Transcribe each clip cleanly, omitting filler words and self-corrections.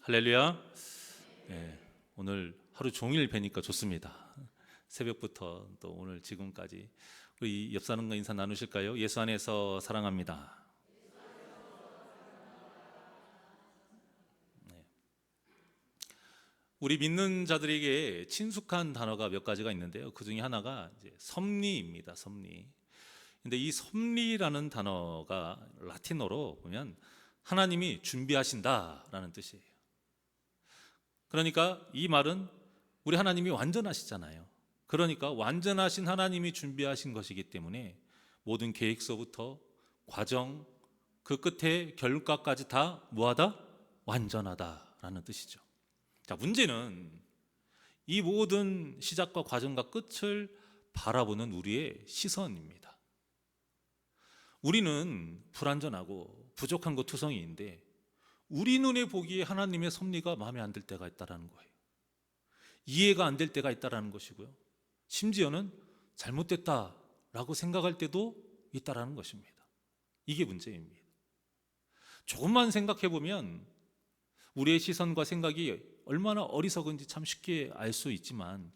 할렐루야. 네, 오늘 하루 종일 뵈니까 좋습니다. 새벽부터 또 오늘 지금까지 우리 옆 사람과 인사 나누실까요? 예수 안에서 사랑합니다. 네. 우리 믿는 자들에게 친숙한 단어가 몇 가지가 있는데요. 그 중에 하나가 이제 섭리입니다. 섭리. 근데 이 섭리라는 단어가 라틴어로 보면 하나님이 준비하신다라는 뜻이에요. 그러니까 이 말은 우리 하나님이 완전하시잖아요. 그러니까 완전하신 하나님이 준비하신 것이기 때문에 모든 계획서부터 과정, 그 끝에 결과까지 다 뭐하다? 완전하다라는 뜻이죠. 자, 문제는 이 모든 시작과 과정과 끝을 바라보는 우리의 시선입니다. 우리는 불완전하고 부족한 것 투성이인데 우리 눈에 보기에 하나님의 섭리가 마음에 안 들 때가 있다는 거예요. 이해가 안 될 때가 있다는 것이고요. 심지어는 잘못됐다라고 생각할 때도 있다는 것입니다. 이게 문제입니다. 조금만 생각해 보면 우리의 시선과 생각이 얼마나 어리석은지 참 쉽게 알 수 있지만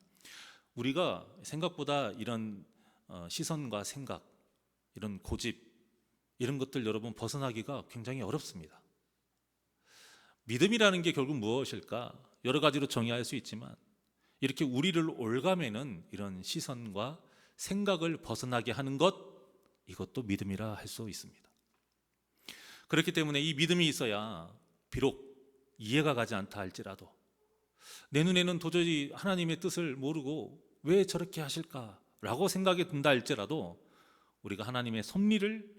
우리가 생각보다 이런 시선과 생각, 이런 고집, 이런 것들 여러분 벗어나기가 굉장히 어렵습니다. 믿음이라는 게 결국 무엇일까? 여러 가지로 정의할 수 있지만 이렇게 우리를 올가매는 이런 시선과 생각을 벗어나게 하는 것, 이것도 믿음이라 할 수 있습니다. 그렇기 때문에 이 믿음이 있어야 비록 이해가 가지 않다 할지라도 내 눈에는 도저히 하나님의 뜻을 모르고 왜 저렇게 하실까라고 생각이 든다 할지라도 우리가 하나님의 섭리를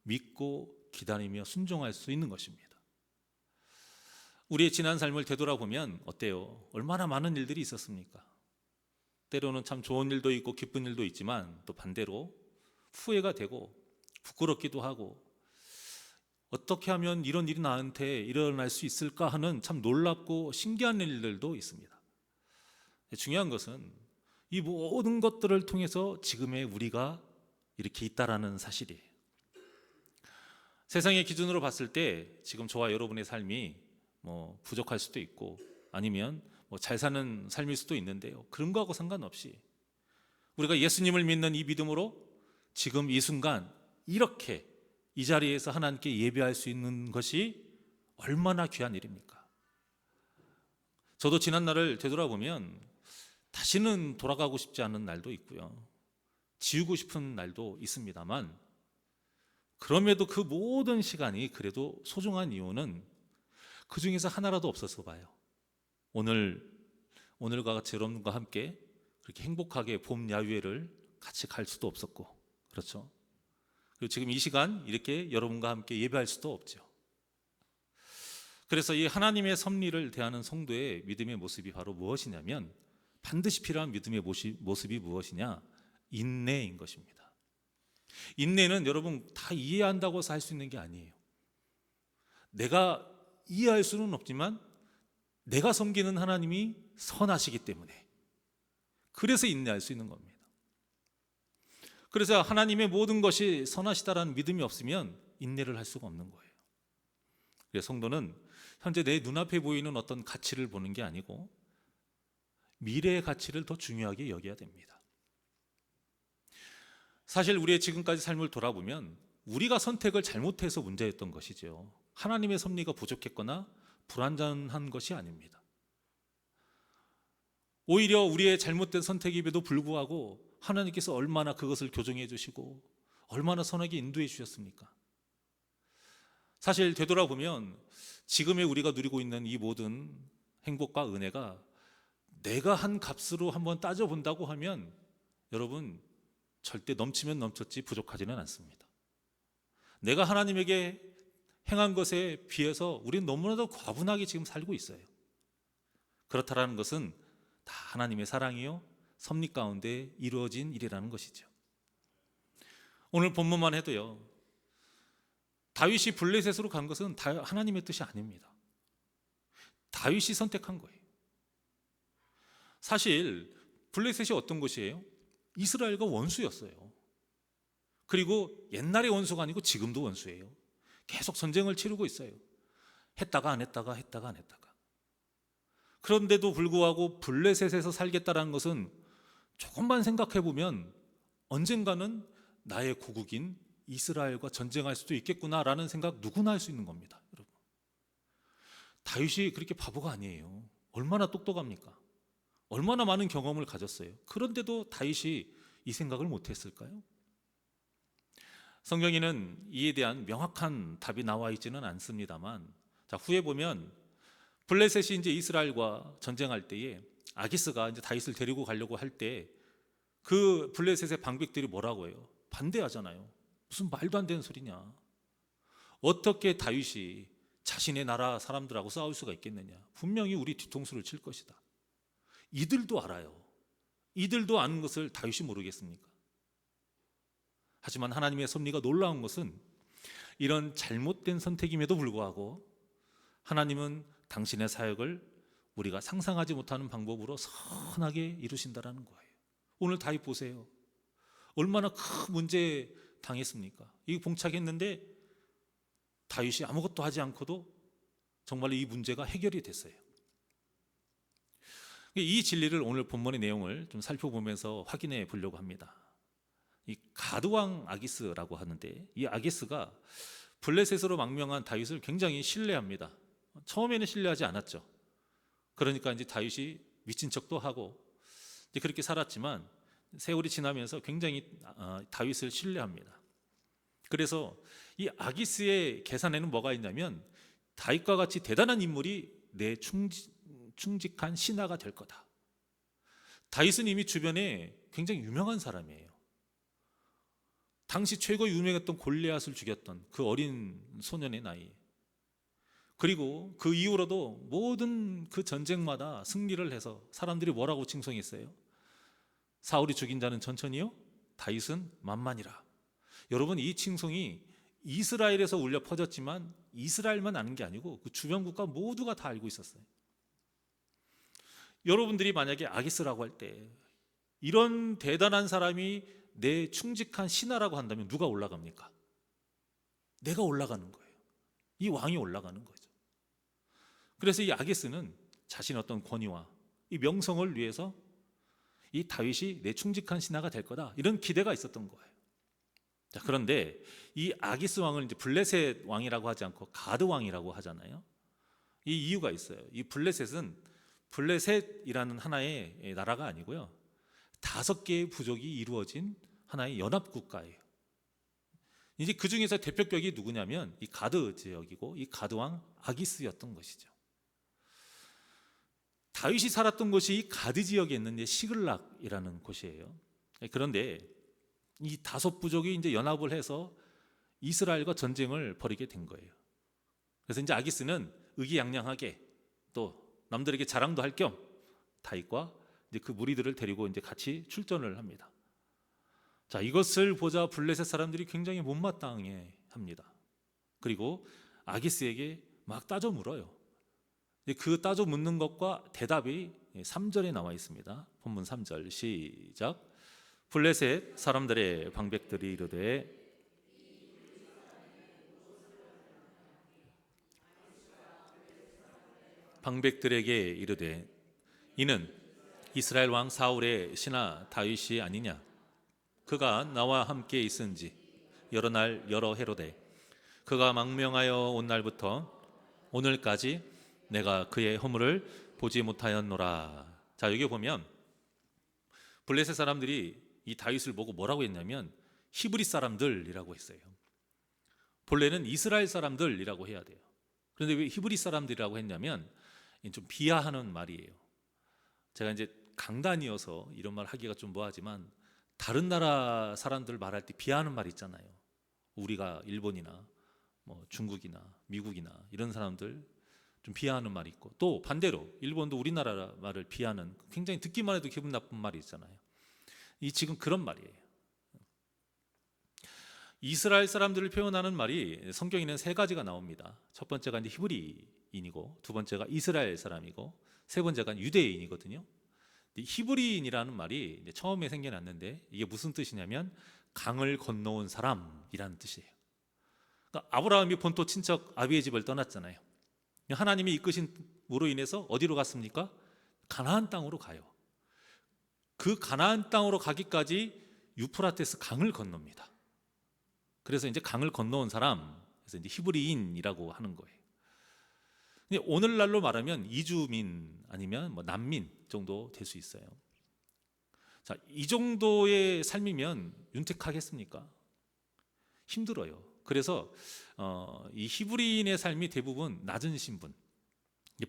믿고 기다리며 순종할 수 있는 것입니다. 우리의 지난 삶을 되돌아보면 어때요? 얼마나 많은 일들이 있었습니까? 때로는 참 좋은 일도 있고 기쁜 일도 있지만 또 반대로 후회가 되고 부끄럽기도 하고 어떻게 하면 이런 일이 나한테 일어날 수 있을까 하는 참 놀랍고 신기한 일들도 있습니다. 중요한 것은 이 모든 것들을 통해서 지금의 우리가 이렇게 있다라는 사실이에요. 세상의 기준으로 봤을 때 지금 저와 여러분의 삶이 부족할 수도 있고 아니면 잘 사는 삶일 수도 있는데요. 그런 거하고 상관없이 우리가 예수님을 믿는 이 믿음으로 지금 이 순간 이렇게 이 자리에서 하나님께 예배할 수 있는 것이 얼마나 귀한 일입니까? 저도 지난 날을 되돌아보면 다시는 돌아가고 싶지 않은 날도 있고요. 지우고 싶은 날도 있습니다만 그럼에도 그 모든 시간이 그래도 소중한 이유는 그 중에서 하나라도 없어서 봐요. 오늘과 같이 여러분과 함께 그렇게 행복하게 봄 야유회를 같이 갈 수도 없었고, 그렇죠? 그리고 지금 이 시간 이렇게 여러분과 함께 예배할 수도 없죠. 그래서 이 하나님의 섭리를 대하는 성도의 믿음의 모습이 바로 무엇이냐면 반드시 필요한 믿음의 모습이 무엇이냐? 인내인 것입니다. 인내는 여러분 다 이해한다고 해서 할 수 있는 게 아니에요. 내가 이해할 수는 없지만 내가 섬기는 하나님이 선하시기 때문에 그래서 인내할 수 있는 겁니다. 그래서 하나님의 모든 것이 선하시다라는 믿음이 없으면 인내를 할 수가 없는 거예요. 그래서 성도는 현재 내 눈앞에 보이는 어떤 가치를 보는 게 아니고 미래의 가치를 더 중요하게 여겨야 됩니다. 사실 우리의 지금까지 삶을 돌아보면 우리가 선택을 잘못해서 문제였던 것이죠. 하나님의 섭리가 부족했거나 불완전한 것이 아닙니다. 오히려 우리의 잘못된 선택임에도 불구하고 하나님께서 얼마나 그것을 교정해 주시고 얼마나 선하게 인도해 주셨습니까? 사실 되돌아보면 지금의 우리가 누리고 있는 이 모든 행복과 은혜가 내가 한 값으로 한번 따져본다고 하면 여러분 절대 넘치면 넘쳤지 부족하지는 않습니다. 내가 하나님에게 행한 것에 비해서 우리는 너무나도 과분하게 지금 살고 있어요. 그렇다라는 것은 다 하나님의 사랑이요 섭리 가운데 이루어진 일이라는 것이죠. 오늘 본문만 해도요, 다윗이 블레셋으로 간 것은 하나님의 뜻이 아닙니다. 다윗이 선택한 거예요. 사실 블레셋이 어떤 곳이에요? 이스라엘과 원수였어요. 그리고 옛날의 원수가 아니고 지금도 원수예요. 계속 전쟁을 치르고 있어요. 했다가 안 했다가 했다가 안 했다가. 그런데도 불구하고 블레셋에서 살겠다라는 것은 조금만 생각해 보면 언젠가는 나의 고국인 이스라엘과 전쟁할 수도 있겠구나라는 생각 누구나 할 수 있는 겁니다, 여러분. 다윗이 그렇게 바보가 아니에요. 얼마나 똑똑합니까? 얼마나 많은 경험을 가졌어요. 그런데도 다윗이 이 생각을 못했을까요? 성경에는 이에 대한 명확한 답이 나와 있지는 않습니다만, 자, 후에 보면 블레셋이 이제 이스라엘과 전쟁할 때에 아기스가 이제 다윗을 데리고 가려고 할 때 그 블레셋의 방백들이 뭐라고 해요? 반대하잖아요. 무슨 말도 안 되는 소리냐? 어떻게 다윗이 자신의 나라 사람들하고 싸울 수가 있겠느냐? 분명히 우리 뒤통수를 칠 것이다. 이들도 알아요. 이들도 아는 것을 다윗이 모르겠습니까? 하지만 하나님의 섭리가 놀라운 것은 이런 잘못된 선택임에도 불구하고 하나님은 당신의 사역을 우리가 상상하지 못하는 방법으로 선하게 이루신다라는 거예요. 오늘 다윗 보세요. 얼마나 큰 문제에 당했습니까? 이거 봉착했는데 다윗이 아무것도 하지 않고도 정말로 이 문제가 해결이 됐어요. 이 진리를 오늘 본문의 내용을 좀 살펴보면서 확인해 보려고 합니다. 이 가드왕 아기스라고 하는데, 이 아기스가 블레셋으로 망명한 다윗을 굉장히 신뢰합니다. 처음에는 신뢰하지 않았죠. 그러니까 이제 다윗이 미친 척도 하고 이제 그렇게 살았지만 세월이 지나면서 굉장히 다윗을 신뢰합니다. 그래서 이 아기스의 계산에는 뭐가 있냐면, 다윗과 같이 대단한 인물이 내 충직한 신하가 될 거다. 다윗은 이미 주변에 굉장히 유명한 사람이에요. 당시 최고 유명했던 골리앗을 죽였던 그 어린 소년의 나이, 그리고 그 이후로도 모든 그 전쟁마다 승리를 해서 사람들이 뭐라고 칭송했어요? 사울이 죽인 자는 천천히요, 다윗은 만만이라. 여러분, 이 칭송이 이스라엘에서 울려 퍼졌지만 이스라엘만 아는 게 아니고 그 주변 국가 모두가 다 알고 있었어요. 여러분들이 만약에 아기스라고 할 때 이런 대단한 사람이 내 충직한 신하라고 한다면 누가 올라갑니까? 내가 올라가는 거예요. 이 왕이 올라가는 거죠. 그래서 이 아기스는 자신의 어떤 권위와 이 명성을 위해서 이 다윗이 내 충직한 신하가 될 거다, 이런 기대가 있었던 거예요. 자, 그런데 이 아기스 왕을 이제 블레셋 왕이라고 하지 않고 가드 왕이라고 하잖아요. 이 이유가 있어요. 이 블레셋은 블레셋이라는 하나의 나라가 아니고요, 5개의 부족이 이루어진 하나의 연합 국가예요. 이제 그 중에서 대표격이 누구냐면 이 가드 지역이고, 이 가드 왕 아기스였던 것이죠. 다윗이 살았던 곳이 이 가드 지역에 있는 시글락이라는 곳이에요. 그런데 이 5부족이 이제 연합을 해서 이스라엘과 전쟁을 벌이게 된 거예요. 그래서 이제 아기스는 의기양양하게 또 남들에게 자랑도 할 겸 다윗과 이제 그 무리들을 데리고 이제 같이 출전을 합니다. 자, 이것을 보자 블레셋 사람들이 굉장히 못마땅해 합니다. 그리고 아기스에게 막 따져 물어요. 그 따져 묻는 것과 대답이 3절에 나와 있습니다. 본문 3절 시작. 블레셋 사람들의 방백들이 이르되, 방백들에게 이르되, 이는 이스라엘 왕 사울의 신하 다윗이 아니냐? 그가 나와 함께 있은지 여러 날 여러 해로되 그가 망명하여 온 날부터 오늘까지 내가 그의 허물을 보지 못하였노라. 자, 여기 보면 블레셋 사람들이 이 다윗을 보고 뭐라고 했냐면 히브리 사람들이라고 했어요. 본래는 이스라엘 사람들이라고 해야 돼요. 그런데 왜 히브리 사람들이라고 했냐면 좀 비하하는 말이에요. 제가 이제 강단이어서 이런 말 하기가 좀 뭐하지만, 다른 나라 사람들 말할 때 비하하는 말 있잖아요. 우리가 일본이나 뭐 중국이나 미국이나 이런 사람들 좀 비하하는 말이 있고, 또 반대로 일본도 우리나라 말을 비하하는, 굉장히 듣기만 해도 기분 나쁜 말이 있잖아요. 이 지금 그런 말이에요. 이스라엘 사람들을 표현하는 말이 성경에는 3가지가 나옵니다. 첫 번째가 이제 히브리인이고, 두 번째가 이스라엘 사람이고, 세 번째가 유대인이거든요. 히브리인이라는 말이 이제 처음에 생겨났는데 이게 무슨 뜻이냐면 강을 건너온 사람이라는 뜻이에요. 그러니까 아브라함이 본토 친척 아비의 집을 떠났잖아요. 하나님이 이끄신 기름으로 인해서 어디로 갔습니까? 가나안 땅으로 가요. 그 가나안 땅으로 가기까지 유프라테스 강을 건넙니다. 그래서 이제 강을 건너온 사람, 그래서 이제 히브리인이라고 하는 거예요. 근데 오늘날로 말하면 이주민 아니면 뭐 난민 정도 될 수 있어요. 자, 이 정도의 삶이면 윤택하겠습니까? 힘들어요. 그래서 이 히브리인의 삶이 대부분 낮은 신분,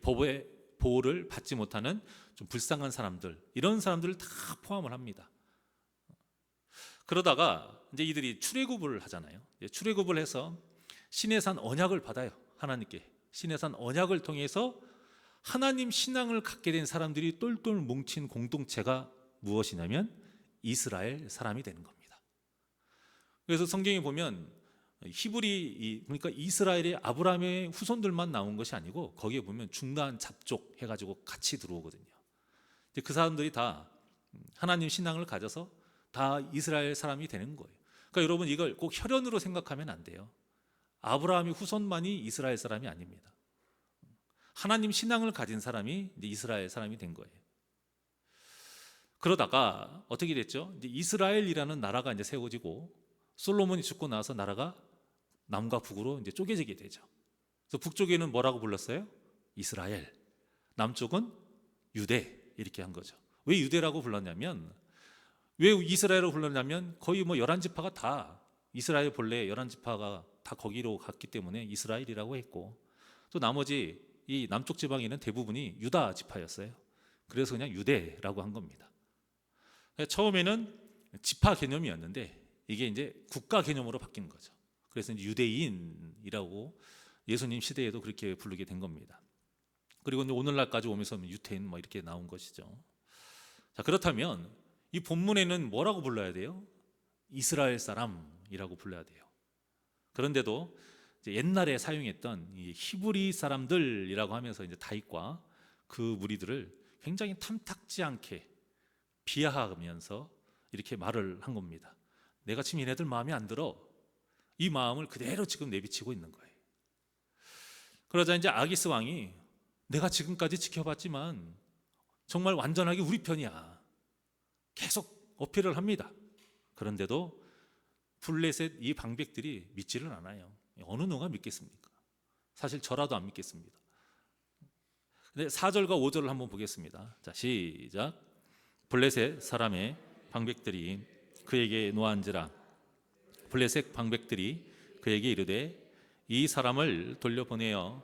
법의 보호를 받지 못하는 좀 불쌍한 사람들, 이런 사람들을 다 포함을 합니다. 그러다가 이제 이들이 출애굽을 하잖아요. 출애굽을 해서 신의 산 언약을 받아요. 하나님께 신의 산 언약을 통해서 하나님 신앙을 갖게 된 사람들이 똘똘 뭉친 공동체가 무엇이냐면 이스라엘 사람이 되는 겁니다. 그래서 성경에 보면 히브리, 그러니까 이스라엘의 아브라함의 후손들만 나온 것이 아니고 거기에 보면 중단 잡족 해가지고 같이 들어오거든요. 그 사람들이 다 하나님 신앙을 가져서 다 이스라엘 사람이 되는 거예요. 그러니까 여러분 이걸 꼭 혈연으로 생각하면 안 돼요. 아브라함의 후손만이 이스라엘 사람이 아닙니다. 하나님 신앙을 가진 사람이 이제 이스라엘 사람이 된 거예요. 그러다가 어떻게 됐죠? 이제 이스라엘이라는 나라가 이제 세워지고 솔로몬이 죽고 나서 나라가 남과 북으로 이제 쪼개지게 되죠. 그래서 북쪽에는 뭐라고 불렀어요? 이스라엘. 남쪽은 유대 이렇게 한 거죠. 왜 유대라고 불렀냐면, 왜 이스라엘로 불렀냐면 거의 뭐 11지파가 다 이스라엘 본래 11지파가 다 거기로 갔기 때문에 이스라엘이라고 했고, 또 나머지 이 남쪽 지방에는 대부분이 유다 지파였어요. 그래서 그냥 유대라고 한 겁니다. 처음에는 지파 개념이었는데 이게 이제 국가 개념으로 바뀐 거죠. 그래서 이제 유대인이라고 예수님 시대에도 그렇게 부르게 된 겁니다. 그리고 오늘날까지 오면서 유태인 뭐 이렇게 나온 것이죠. 자, 그렇다면 이 본문에는 뭐라고 불러야 돼요? 이스라엘 사람이라고 불러야 돼요. 그런데도 이제 옛날에 사용했던 이 히브리 사람들이라고 하면서 이제 다윗과 그 무리들을 굉장히 탐탁지 않게 비하하면서 이렇게 말을 한 겁니다. 내가 지금 얘네들 마음에 안 들어. 이 마음을 그대로 지금 내비치고 있는 거예요. 그러자 이제 아기스 왕이 내가 지금까지 지켜봤지만 정말 완전하게 우리 편이야. 계속 어필을 합니다. 그런데도 블레셋 이 방백들이 믿지를 않아요. 어느 누가 믿겠습니까? 사실 저라도 안 믿겠습니다. 근데 4절과 5절을 한번 보겠습니다. 자, 시작. 블레셋 사람의 방백들이 그에게 노한지라. 블레셋 방백들이 그에게 이르되 이 사람을 돌려보내어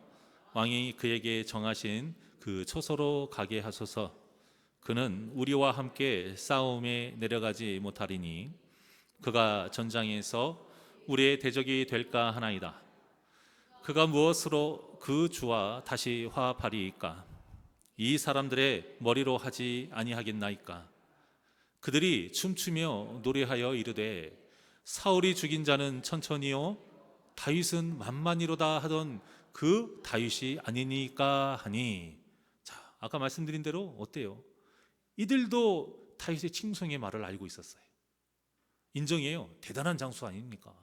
왕이 그에게 정하신 그 처소로 가게 하소서. 그는 우리와 함께 싸움에 내려가지 못하리니 그가 전장에서 우리의 대적이 될까 하나이다. 그가 무엇으로 그 주와 다시 화합하리이까? 이 사람들의 머리로 하지 아니하겠나이까? 그들이 춤추며 노래하여 이르되 사울이 죽인 자는 천천히요 다윗은 만만이로다 하던 그 다윗이 아니니까 하니. 자, 아까 말씀드린 대로 어때요? 이들도 다윗의 칭송의 말을 알고 있었어요. 인정해요. 대단한 장수 아닙니까?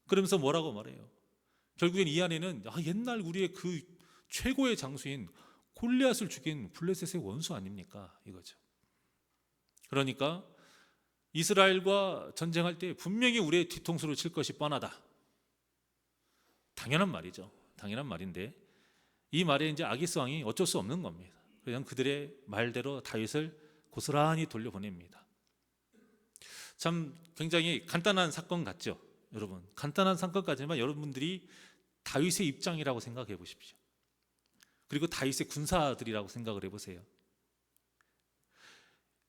그러면서 뭐라고 말해요? 결국엔 이 안에는 옛날 우리의 그 최고의 장수인 골리앗을 죽인 블레셋의 원수 아닙니까? 이거죠. 그러니까 이스라엘과 전쟁할 때 분명히 우리의 뒤통수를 칠 것이 뻔하다. 당연한 말이죠. 당연한 말인데 이 말에 이제 아기스 왕이 어쩔 수 없는 겁니다. 그냥 그들의 말대로 다윗을 고스란히 돌려보냅니다. 참 굉장히 간단한 사건 같죠, 여러분. 간단한 사건 같지만 여러분들이 다윗의 입장이라고 생각해 보십시오. 그리고 다윗의 군사들이라고 생각을 해보세요.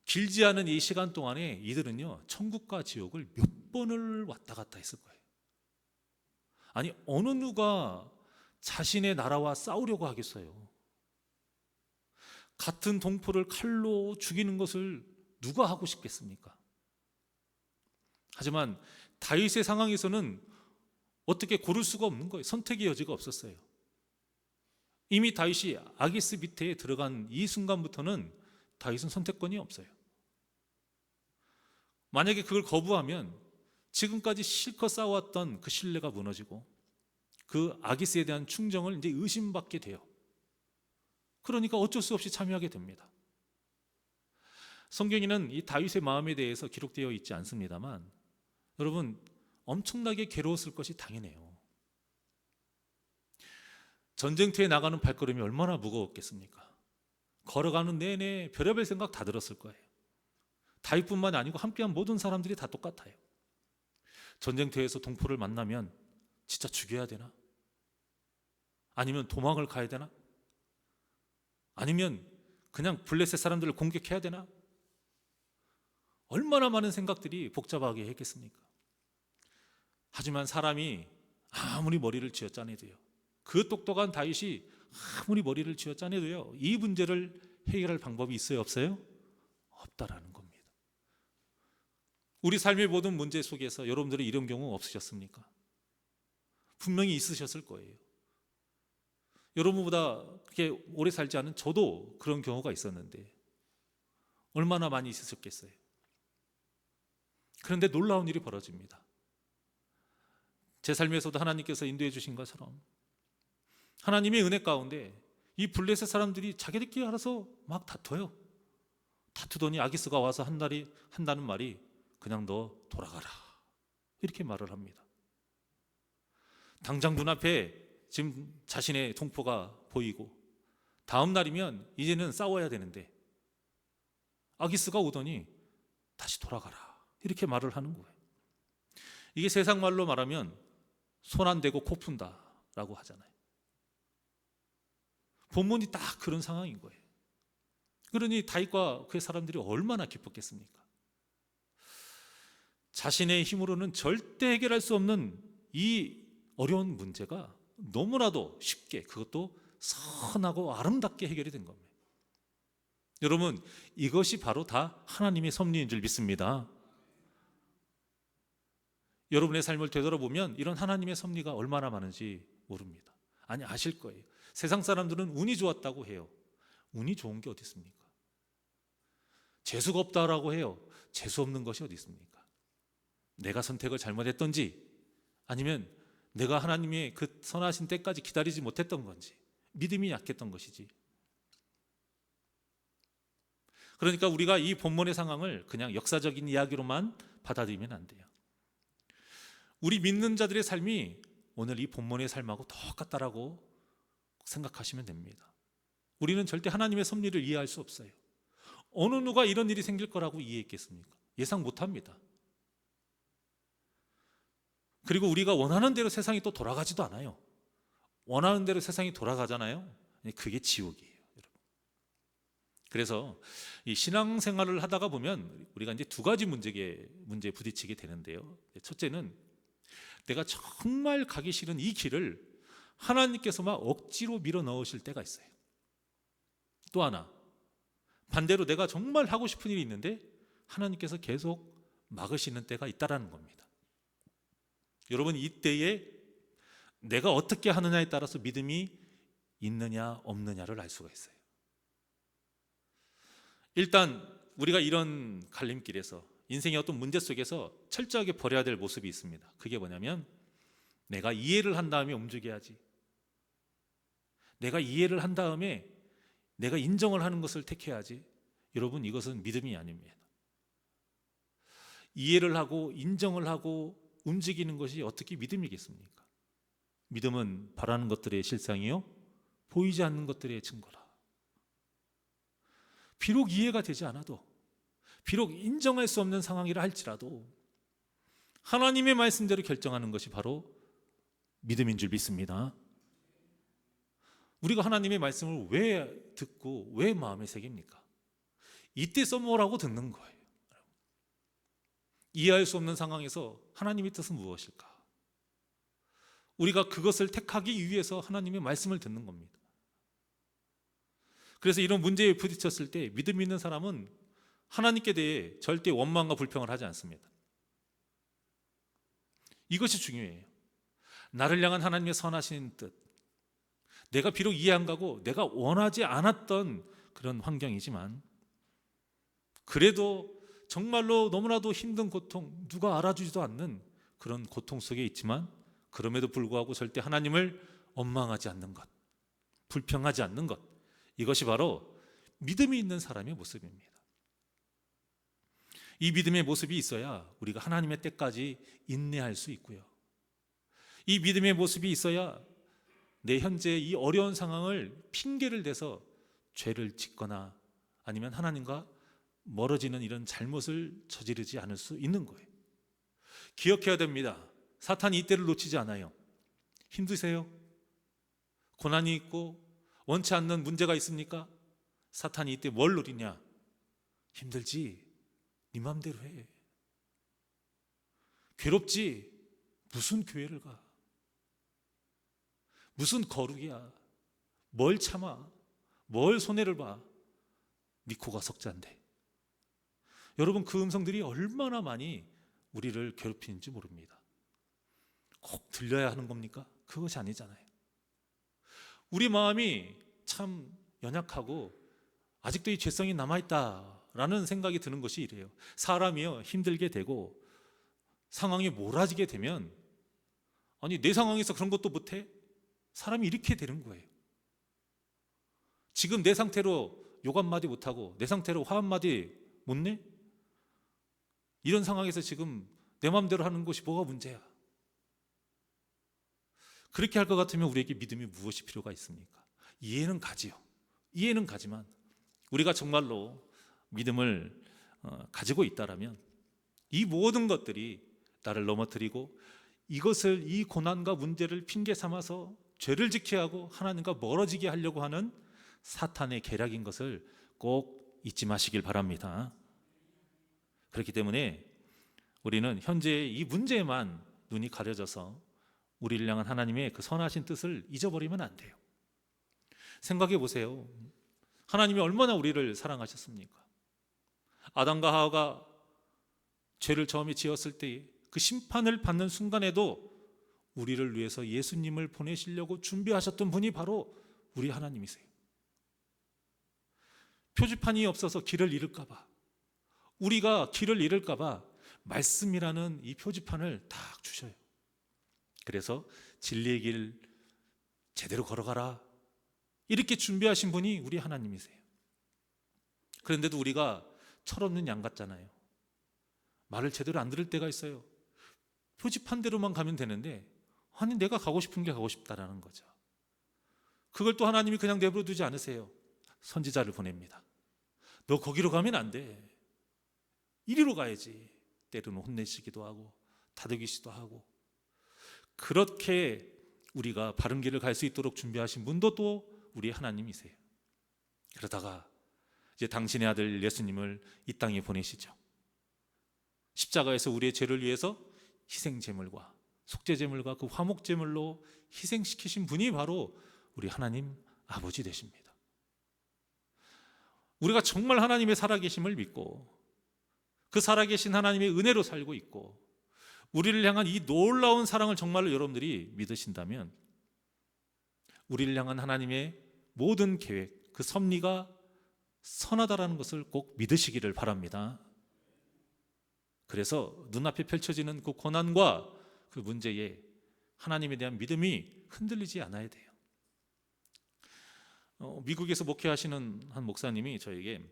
길지 않은 이 시간 동안에 이들은요 천국과 지옥을 몇 번을 왔다 갔다 했을 거예요. 아니 어느 누가 자신의 나라와 싸우려고 하겠어요? 같은 동포를 칼로 죽이는 것을 누가 하고 싶겠습니까? 하지만 다윗의 상황에서는 어떻게 고를 수가 없는 거예요. 선택의 여지가 없었어요. 이미 다윗이 아기스 밑에 들어간 이 순간부터는 다윗은 선택권이 없어요. 만약에 그걸 거부하면 지금까지 실컷 쌓아왔던 그 신뢰가 무너지고 그 아기스에 대한 충정을 이제 의심받게 돼요. 그러니까 어쩔 수 없이 참여하게 됩니다. 성경에는 이 다윗의 마음에 대해서 기록되어 있지 않습니다만 여러분 엄청나게 괴로웠을 것이 당연해요. 전쟁터에 나가는 발걸음이 얼마나 무거웠겠습니까? 걸어가는 내내 별의별 생각 다 들었을 거예요. 다윗뿐만 아니고 함께한 모든 사람들이 다 똑같아요. 전쟁터에서 동포를 만나면 진짜 죽여야 되나? 아니면 도망을 가야 되나? 아니면 그냥 블레셋 사람들을 공격해야 되나? 얼마나 많은 생각들이 복잡하게 했겠습니까? 하지만 사람이 아무리 머리를 쥐어 짜내도요, 그 똑똑한 다윗이 아무리 머리를 쥐어 짜내도요, 이 문제를 해결할 방법이 있어요, 없어요? 없다라는 겁니다. 우리 삶의 모든 문제 속에서 여러분들은 이런 경우 없으셨습니까? 분명히 있으셨을 거예요. 여러분보다 그렇게 오래 살지 않은 저도 그런 경우가 있었는데 얼마나 많이 있으셨겠어요. 그런데 놀라운 일이 벌어집니다. 제 삶에서도 하나님께서 인도해 주신 것처럼 하나님의 은혜 가운데 이 블레셋 사람들이 자기들끼리 알아서 막 다퉈요. 다투더니 아기스가 와서 한다는 말이 그냥 너 돌아가라 이렇게 말을 합니다. 당장 눈앞에 지금 자신의 동포가 보이고 다음 날이면 이제는 싸워야 되는데 아기스가 오더니 다시 돌아가라 이렇게 말을 하는 거예요. 이게 세상 말로 말하면 손 안 대고 코 푼다 라고 하잖아요. 본문이 딱 그런 상황인 거예요. 그러니 다윗과 그의 사람들이 얼마나 기뻤겠습니까? 자신의 힘으로는 절대 해결할 수 없는 이 어려운 문제가 너무나도 쉽게, 그것도 선하고 아름답게 해결이 된 겁니다. 여러분, 이것이 바로 다 하나님의 섭리인 줄 믿습니다. 여러분의 삶을 되돌아보면 이런 하나님의 섭리가 얼마나 많은지 모릅니다. 아니, 아실 거예요. 세상 사람들은 운이 좋았다고 해요. 운이 좋은 게 어디 있습니까? 재수가 없다라고 해요. 재수 없는 것이 어디 있습니까? 내가 선택을 잘못했던지 아니면 내가 하나님의 그 선하신 때까지 기다리지 못했던 건지 믿음이 약했던 것이지. 그러니까 우리가 이 본문의 상황을 그냥 역사적인 이야기로만 받아들이면 안 돼요. 우리 믿는 자들의 삶이 오늘 이 본문의 삶하고 똑같다라고 생각하시면 됩니다. 우리는 절대 하나님의 섭리를 이해할 수 없어요. 어느 누가 이런 일이 생길 거라고 이해했겠습니까? 예상 못합니다. 그리고 우리가 원하는 대로 세상이 또 돌아가지도 않아요. 원하는 대로 세상이 돌아가잖아요. 그게 지옥이에요, 여러분. 그래서 이 신앙생활을 하다가 보면 우리가 이제 두 가지 문제에 부딪히게 되는데요. 첫째는 내가 정말 가기 싫은 이 길을 하나님께서 막 억지로 밀어 넣으실 때가 있어요. 또 하나, 반대로 내가 정말 하고 싶은 일이 있는데 하나님께서 계속 막으시는 때가 있다라는 겁니다. 여러분, 이때에 내가 어떻게 하느냐에 따라서 믿음이 있느냐 없느냐를 알 수가 있어요. 일단 우리가 이런 갈림길에서 인생의 어떤 문제 속에서 철저하게 버려야 될 모습이 있습니다. 그게 뭐냐면 내가 이해를 한 다음에 움직여야지. 내가 이해를 한 다음에 내가 인정을 하는 것을 택해야지. 여러분, 이것은 믿음이 아닙니다. 이해를 하고 인정을 하고 움직이는 것이 어떻게 믿음이겠습니까? 믿음은 바라는 것들의 실상이요 보이지 않는 것들의 증거라. 비록 이해가 되지 않아도, 비록 인정할 수 없는 상황이라 할지라도 하나님의 말씀대로 결정하는 것이 바로 믿음인 줄 믿습니다. 우리가 하나님의 말씀을 왜 듣고 왜 마음에 새깁니까? 이때 써먹으라고 듣는 거예요. 이해할 수 없는 상황에서 하나님의 뜻은 무엇일까? 우리가 그것을 택하기 위해서 하나님의 말씀을 듣는 겁니다. 그래서 이런 문제에 부딪혔을 때 믿음 있는 사람은 하나님께 대해 절대 원망과 불평을 하지 않습니다. 이것이 중요해요. 나를 향한 하나님의 선하신 뜻, 내가 비록 이해 안 가고 내가 원하지 않았던 그런 환경이지만 그래도 정말로 너무나도 힘든 고통, 누가 알아주지도 않는 그런 고통 속에 있지만 그럼에도 불구하고 절대 하나님을 원망하지 않는 것, 불평하지 않는 것, 이것이 바로 믿음이 있는 사람의 모습입니다. 이 믿음의 모습이 있어야 우리가 하나님의 때까지 인내할 수 있고요. 이 믿음의 모습이 있어야 내 현재 이 어려운 상황을 핑계를 대서 죄를 짓거나 아니면 하나님과 멀어지는 이런 잘못을 저지르지 않을 수 있는 거예요. 기억해야 됩니다. 사탄이 이때를 놓치지 않아요. 힘드세요? 고난이 있고 원치 않는 문제가 있습니까? 사탄이 이때 뭘 노리냐? 힘들지? 네 맘대로 해. 괴롭지? 무슨 교회를 가? 무슨 거룩이야? 뭘 참아? 뭘 손해를 봐? 네 코가 석잔데. 여러분, 그 음성들이 얼마나 많이 우리를 괴롭히는지 모릅니다. 꼭 들려야 하는 겁니까? 그것이 아니잖아요. 우리 마음이 참 연약하고 아직도 이 죄성이 남아있다라는 생각이 드는 것이 이래요. 사람이요, 힘들게 되고 상황이 몰아지게 되면 아니 내 상황에서 그런 것도 못해? 사람이 이렇게 되는 거예요. 지금 내 상태로 욕 한마디 못하고 내 상태로 화 한마디 못 내? 이런 상황에서 지금 내 마음대로 하는 것이 뭐가 문제야? 그렇게 할 것 같으면 우리에게 믿음이 무엇이 필요가 있습니까? 이해는 가지요. 이해는 가지만 우리가 정말로 믿음을 가지고 있다라면 이 모든 것들이 나를 넘어뜨리고 이것을 이 고난과 문제를 핑계 삼아서 죄를 지게 하고 하나님과 멀어지게 하려고 하는 사탄의 계략인 것을 꼭 잊지 마시길 바랍니다. 그렇기 때문에 우리는 현재의 이 문제에만 눈이 가려져서 우리를 향한 하나님의 그 선하신 뜻을 잊어버리면 안 돼요. 생각해 보세요. 하나님이 얼마나 우리를 사랑하셨습니까? 아담과 하와가 죄를 처음에 지었을 때 그 심판을 받는 순간에도 우리를 위해서 예수님을 보내시려고 준비하셨던 분이 바로 우리 하나님이세요. 표지판이 없어서 길을 잃을까 봐, 우리가 길을 잃을까 봐 말씀이라는 이 표지판을 딱 주셔요. 그래서 진리의 길 제대로 걸어가라 이렇게 준비하신 분이 우리 하나님이세요. 그런데도 우리가 철없는 양 같잖아요. 말을 제대로 안 들을 때가 있어요. 표지판대로만 가면 되는데 아니 내가 가고 싶은 게 가고 싶다라는 거죠. 그걸 또 하나님이 그냥 내버려 두지 않으세요. 선지자를 보냅니다. 너 거기로 가면 안 돼. 이리로 가야지. 때로는 혼내시기도 하고 다독이시기도 하고, 그렇게 우리가 바른 길을 갈 수 있도록 준비하신 분도 또 우리 하나님이세요. 그러다가 이제 당신의 아들 예수님을 이 땅에 보내시죠. 십자가에서 우리의 죄를 위해서 희생제물과 속죄제물과 그 화목제물로 희생시키신 분이 바로 우리 하나님 아버지 되십니다. 우리가 정말 하나님의 살아계심을 믿고 그 살아계신 하나님의 은혜로 살고 있고 우리를 향한 이 놀라운 사랑을 정말로 여러분들이 믿으신다면 우리를 향한 하나님의 모든 계획, 그 섭리가 선하다라는 것을 꼭 믿으시기를 바랍니다. 그래서 눈앞에 펼쳐지는 그 고난과 그 문제에 하나님에 대한 믿음이 흔들리지 않아야 돼요. 미국에서 목회하시는 한 목사님이 저에게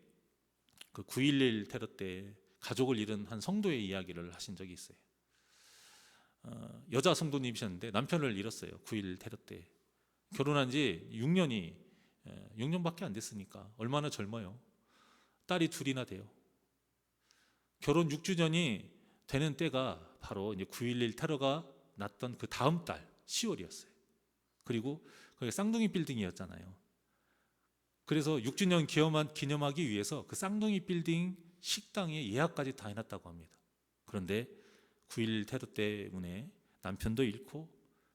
그 9.11 테러 때 가족을 잃은 한 성도의 이야기를 하신 적이 있어요. 여자 성도님이셨는데 남편을 잃었어요. 9.11 테러 때. 결혼한 지 6년밖에 안 됐으니까 얼마나 젊어요. 딸이 둘이나 돼요. 결혼 6주년이 되는 때가 바로 이제 9.11 테러가 났던 그 다음 달 10월이었어요. 그리고 거기 쌍둥이 빌딩이었잖아요. 그래서 6주년 기념하기 위해서 그 쌍둥이 빌딩 식당에 예약까지 다 해놨다고 합니다. 그런데 9.11 테러 때문에 남편도 잃고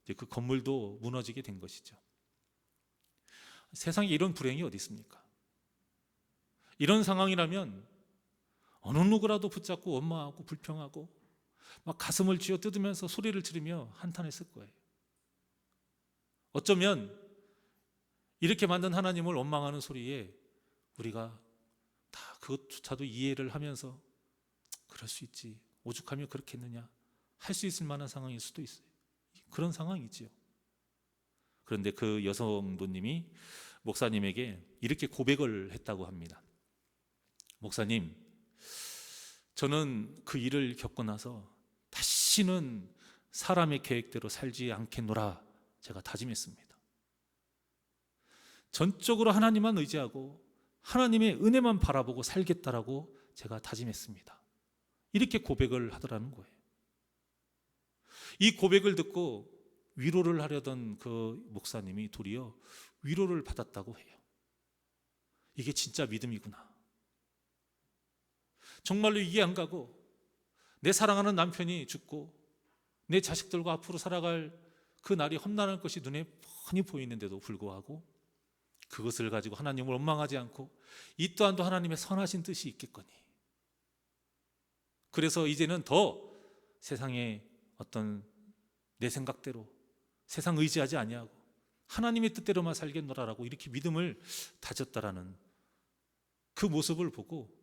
이제 그 건물도 무너지게 된 것이죠. 세상에 이런 불행이 어디 있습니까? 이런 상황이라면 어느 누구라도 붙잡고 원망하고 불평하고 막 가슴을 쥐어 뜯으면서 소리를 지르며 한탄했을 거예요. 어쩌면 이렇게 만든 하나님을 원망하는 소리에 우리가 다 그것조차도 이해를 하면서 그럴 수 있지, 오죽하면 그렇겠느냐 할 수 있을 만한 상황일 수도 있어요. 그런 상황이지요. 그런데 그 여성도님이 목사님에게 이렇게 고백을 했다고 합니다. 목사님, 저는 그 일을 겪고 나서 다시는 사람의 계획대로 살지 않겠노라 제가 다짐했습니다. 전적으로 하나님만 의지하고 하나님의 은혜만 바라보고 살겠다라고 제가 다짐했습니다. 이렇게 고백을 하더라는 거예요. 이 고백을 듣고 위로를 하려던 그 목사님이 도리어 위로를 받았다고 해요. 이게 진짜 믿음이구나. 정말로 이해 안 가고 내 사랑하는 남편이 죽고 내 자식들과 앞으로 살아갈 그 날이 험난할 것이 눈에 뻔히 보이는데도 불구하고 그것을 가지고 하나님을 원망하지 않고 이 또한도 하나님의 선하신 뜻이 있겠거니. 그래서 이제는 더 세상의 어떤 내 생각대로 세상 의지하지 아니하고 하나님의 뜻대로만 살겠노라라고 이렇게 믿음을 다졌다라는 그 모습을 보고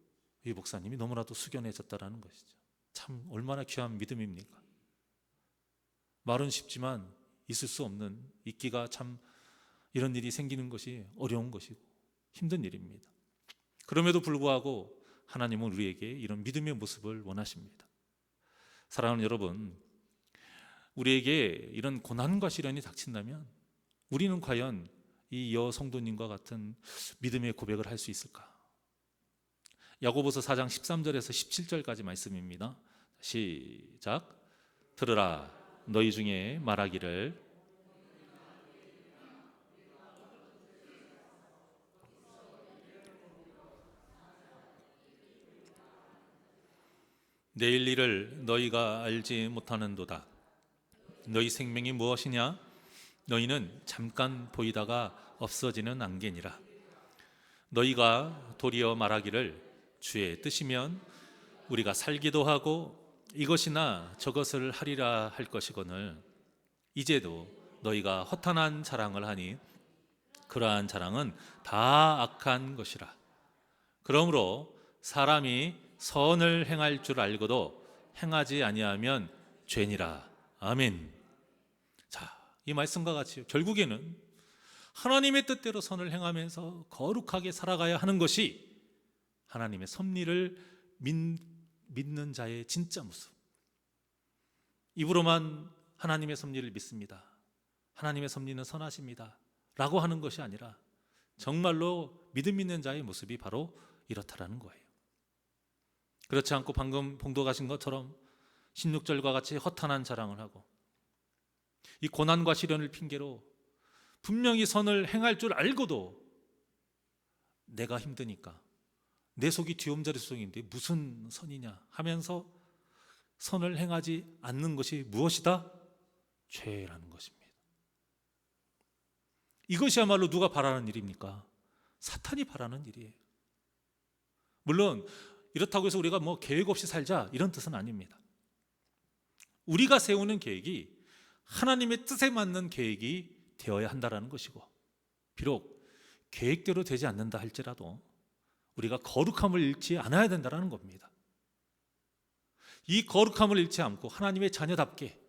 이 목사님이 너무나도 숙연해졌다라는 것이죠. 참 얼마나 귀한 믿음입니까? 말은 쉽지만 있을 수 없는, 있기가 참 이런 일이 생기는 것이 어려운 것이고 힘든 일입니다. 그럼에도 불구하고 하나님은 우리에게 이런 믿음의 모습을 원하십니다. 사랑하는 여러분, 우리에게 이런 고난과 시련이 닥친다면 우리는 과연 이 여성도님과 같은 믿음의 고백을 할 수 있을까? 야고보서 4장 13절에서 17절까지 말씀입니다. 시작. 들으라, 너희 중에 말하기를 내일 일을 너희가 알지 못하는도다. 너희 생명이 무엇이냐? 너희는 잠깐 보이다가 없어지는 안개니라. 너희가 도리어 말하기를 주의 뜻이면 우리가 살기도 하고 이것이나 저것을 하리라 할 것이거늘 이제도 너희가 허탄한 자랑을 하니 그러한 자랑은 다 악한 것이라. 그러므로 사람이 선을 행할 줄 알고도 행하지 아니하면 죄니라. 아멘. 자, 이 말씀과 같이 결국에는 하나님의 뜻대로 선을 행하면서 거룩하게 살아가야 하는 것이 하나님의 섭리를 믿는 자의 진짜 모습. 입으로만 하나님의 섭리를 믿습니다, 하나님의 섭리는 선하십니다 라고 하는 것이 아니라 정말로 믿음 있는 자의 모습이 바로 이렇다라는 거예요. 그렇지 않고 방금 봉독하신 것처럼 16절과 같이 허탄한 자랑을 하고 이 고난과 시련을 핑계로 분명히 선을 행할 줄 알고도 내가 힘드니까 내 속이 뒤엄자리속인데 무슨 선이냐 하면서 선을 행하지 않는 것이 무엇이다? 죄라는 것입니다. 이것이야말로 누가 바라는 일입니까? 사탄이 바라는 일이에요. 물론 이렇다고 해서 우리가 뭐 계획 없이 살자 이런 뜻은 아닙니다. 우리가 세우는 계획이 하나님의 뜻에 맞는 계획이 되어야 한다는 것이고, 비록 계획대로 되지 않는다 할지라도 우리가 거룩함을 잃지 않아야 된다는 겁니다. 이 거룩함을 잃지 않고 하나님의 자녀답게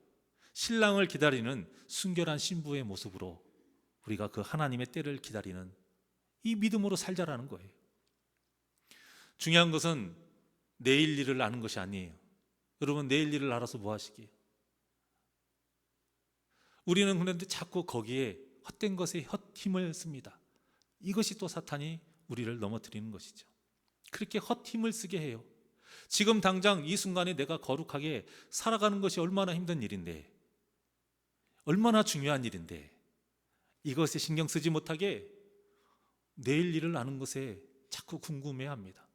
신랑을 기다리는 순결한 신부의 모습으로 우리가 그 하나님의 때를 기다리는 이 믿음으로 살자라는 거예요. 중요한 것은 내일 일을 아는 것이 아니에요. 여러분, 내일 일을 알아서 뭐 하시기에? 우리는 그런데 자꾸 거기에 헛된 것에 헛힘을 씁니다. 이것이 또 사탄이 우리를 넘어뜨리는 것이죠. 그렇게 헛힘을 쓰게 해요. 지금 당장 이 순간에 내가 거룩하게 살아가는 것이 얼마나 힘든 일인데, 얼마나 중요한 일인데 이것에 신경 쓰지 못하게 내일 일을 아는 것에 자꾸 궁금해합니다.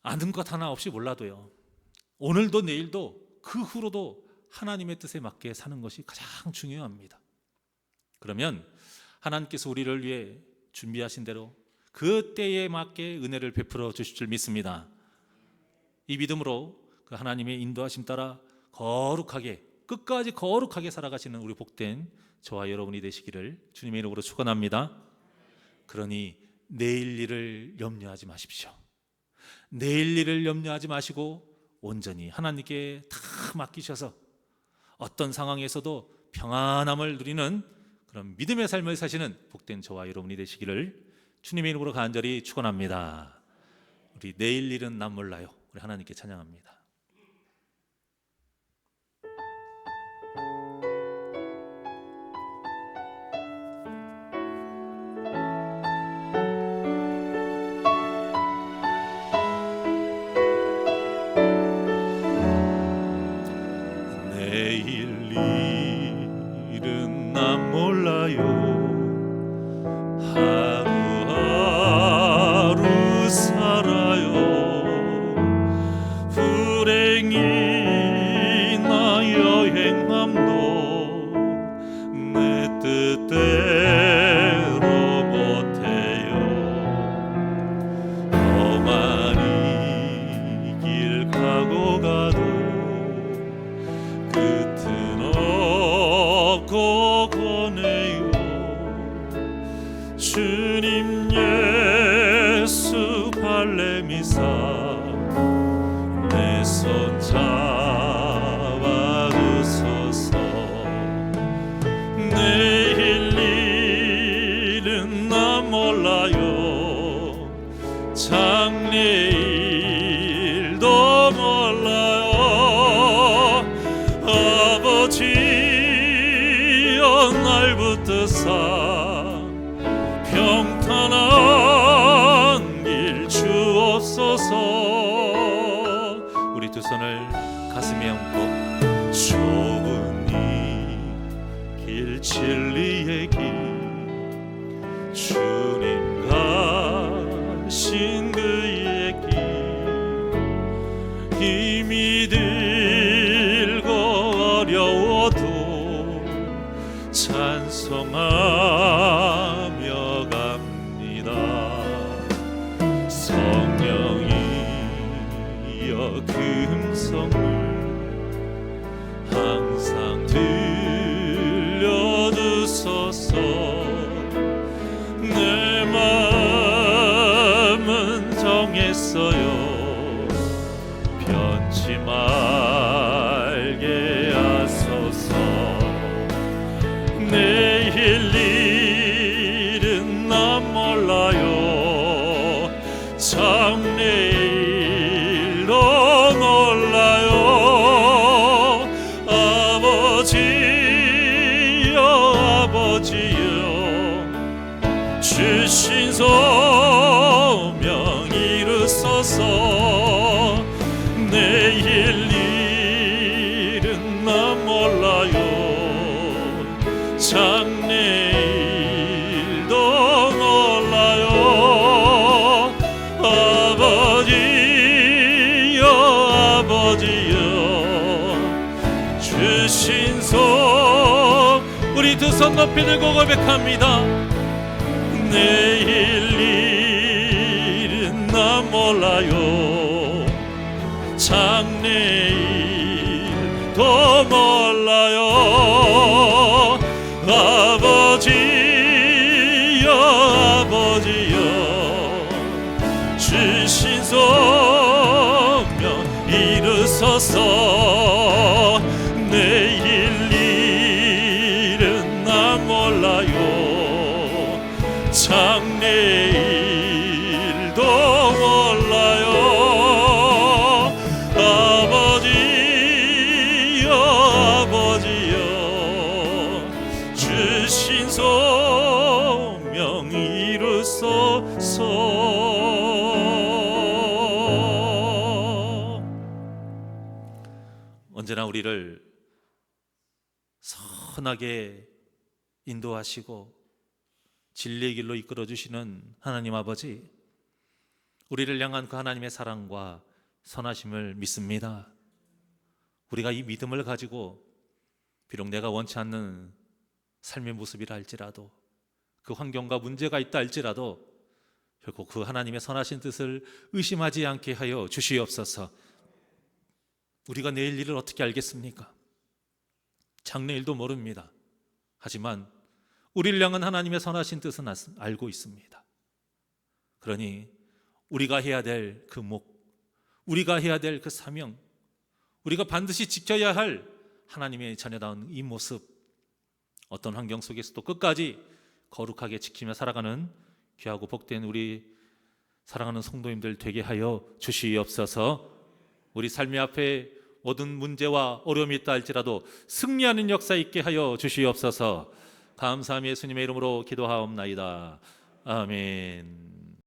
아는 것 하나 없이 몰라도요, 오늘도 내일도 그 후로도 하나님의 뜻에 맞게 사는 것이 가장 중요합니다. 그러면 하나님께서 우리를 위해 준비하신 대로 그 때에 맞게 은혜를 베풀어 주실 줄 믿습니다. 이 믿음으로 그 하나님의 인도하심 따라 거룩하게, 끝까지 거룩하게 살아가시는 우리 복된 저와 여러분이 되시기를 주님의 이름으로 축원합니다. 그러니 내일 일을 염려하지 마십시오. 내일 일을 염려하지 마시고 온전히 하나님께 다 맡기셔서 어떤 상황에서도 평안함을 누리는 그런 믿음의 삶을 사시는 복된 저와 여러분이 되시기를 주님의 이름으로 간절히 축원합니다. 우리 내일 일은 난 몰라요. 우리 하나님께 찬양합니다. 내일 일은 난 몰라요. 하루하루 살아요. 불행이나 여행함도 내 뜻대로 못해요. 험한 이 길 가고 가도 끝은 없고 거네요. 주님 예수 발레미사 내 손 잡아주소서. 내일 일은 난 몰라요. 장래일도 몰라요. 아버지여 날 붙드사 평탄한 길 주옵소서. 우리 두 손을 가슴에 얹고 좁은 이 길 진리의 길 주님 가신 그의 길 힘이 들고 어려워도 찬송하며 갑니다. 성령이여 그 음성을 항상 들려주소서. 내 마음은 정했어요. 변치 말게 하소서. 내일 일은 난 몰라요. 장래일도 몰라요. 아버지여 아버지여 주신 소명 이루소서. 내일 일은 난 몰라요. 장래일도 몰라요. 아버지여 아버지여 주신 소. 우리 두 손 높이 들고 고백합니다. 내일 일은 난 몰라요. 장래일도 몰라요. 아버지여 아버지여 주신 소명 이루소서. 내일 일은 난 몰라요. 장래일도 몰라요. 아버지여 아버지여 주신 소명 이루소서. 언제나 우리를 선하게 인도하시고 진리의 길로 이끌어 주시는 하나님 아버지, 우리를 향한 그 하나님의 사랑과 선하심을 믿습니다. 우리가 이 믿음을 가지고 비록 내가 원치 않는 삶의 모습이라 할지라도, 그 환경과 문제가 있다 할지라도 결코 그 하나님의 선하신 뜻을 의심하지 않게 하여 주시옵소서. 우리가 내일 일을 어떻게 알겠습니까? 장래일도 모릅니다. 하지만 우리를 향한 하나님의 선하신 뜻은 알고 있습니다. 그러니 우리가 해야 될 그 목, 우리가 해야 될 그 사명, 우리가 반드시 지켜야 할 하나님의 자녀다운 이 모습, 어떤 환경 속에서도 끝까지 거룩하게 지키며 살아가는 귀하고 복된 우리 사랑하는 성도님들 되게 하여 주시옵소서. 우리 삶의 앞에 모든 문제와 어려움이 있다 할지라도 승리하는 역사 있게 하여 주시옵소서. 감사함이 예수님의 이름으로 기도하옵나이다. 아멘.